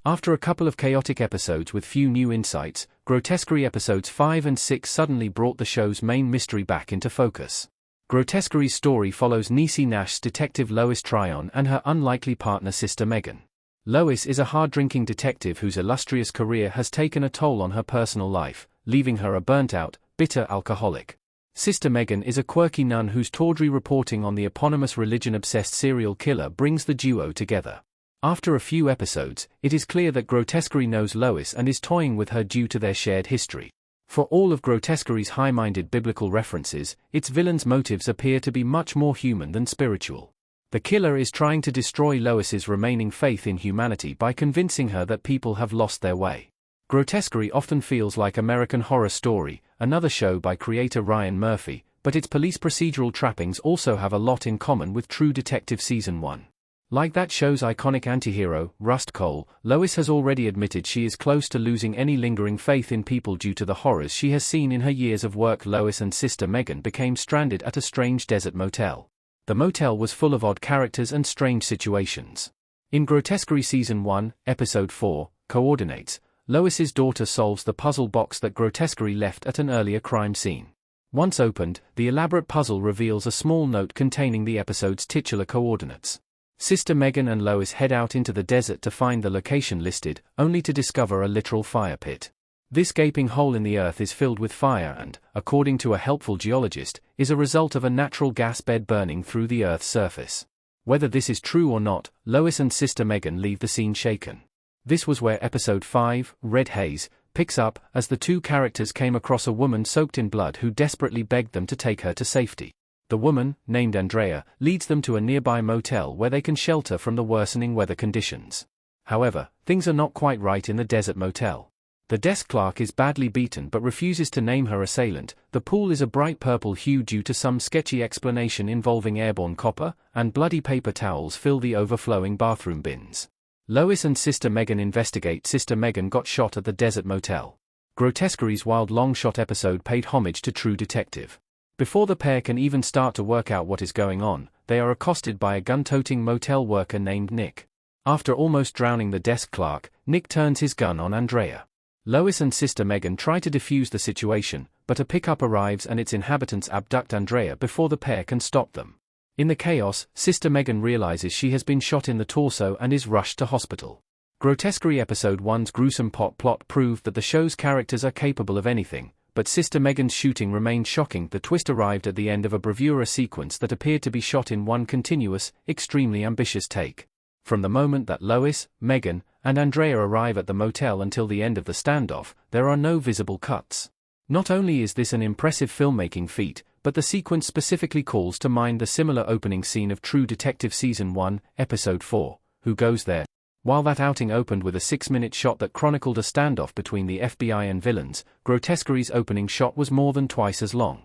After a couple of chaotic episodes with few new insights, Grotesquerie episodes 5 and 6 suddenly brought the show's main mystery back into focus. Grotesquerie's story follows Niecy Nash's detective Lois Tryon and her unlikely partner sister Megan. Lois is a hard-drinking detective whose illustrious career has taken a toll on her personal life, leaving her a burnt-out, bitter alcoholic. Sister Megan is a quirky nun whose tawdry reporting on the eponymous religion-obsessed serial killer brings the duo together. After a few episodes, it is clear that Grotesquerie knows Lois and is toying with her due to their shared history. For all of Grotesquerie's high-minded biblical references, its villain's motives appear to be much more human than spiritual. The killer is trying to destroy Lois's remaining faith in humanity by convincing her that people have lost their way. Grotesquerie often feels like American Horror Story, another show by creator Ryan Murphy, but its police procedural trappings also have a lot in common with True Detective Season 1. Like that show's iconic antihero, Rust Cole, Lois has already admitted she is close to losing any lingering faith in people due to the horrors she has seen in her years of work. Lois and sister Megan became stranded at a strange desert motel. The motel was full of odd characters and strange situations. In Grotesquerie Season 1, Episode 4, Coordinates, Lois's daughter solves the puzzle box that Grotesquerie left at an earlier crime scene. Once opened, the elaborate puzzle reveals a small note containing the episode's titular coordinates. Sister Megan and Lois head out into the desert to find the location listed, only to discover a literal fire pit. This gaping hole in the earth is filled with fire and, according to a helpful geologist, is a result of a natural gas bed burning through the Earth's surface. Whether this is true or not, Lois and sister Megan leave the scene shaken. This was where Episode 5, Red Haze, picks up, as the two characters came across a woman soaked in blood who desperately begged them to take her to safety. The woman, named Andrea, leads them to a nearby motel where they can shelter from the worsening weather conditions. However, things are not quite right in the desert motel. The desk clerk is badly beaten but refuses to name her assailant. The pool is a bright purple hue due to some sketchy explanation involving airborne copper, and bloody paper towels fill the overflowing bathroom bins. Lois and sister Megan investigate. Sister Megan got shot at the desert motel. Grotesquerie's wild long-shot episode paid homage to True Detective. Before the pair can even start to work out what is going on, they are accosted by a gun-toting motel worker named Nick. After almost drowning the desk clerk, Nick turns his gun on Andrea. Lois and sister Megan try to defuse the situation, but a pickup arrives and its inhabitants abduct Andrea before the pair can stop them. In the chaos, sister Megan realizes she has been shot in the torso and is rushed to hospital. Grotesquerie Episode 1's gruesome plot proved that the show's characters are capable of anything, but sister Megan's shooting remained shocking. The twist arrived at the end of a bravura sequence that appeared to be shot in one continuous, extremely ambitious take. From the moment that Lois, Megan, and Andrea arrive at the motel until the end of the standoff, there are no visible cuts. Not only is this an impressive filmmaking feat, but the sequence specifically calls to mind the similar opening scene of True Detective Season 1, Episode 4, Who Goes There? While that outing opened with a 6-minute shot that chronicled a standoff between the FBI and villains, Grotesquerie's opening shot was more than twice as long.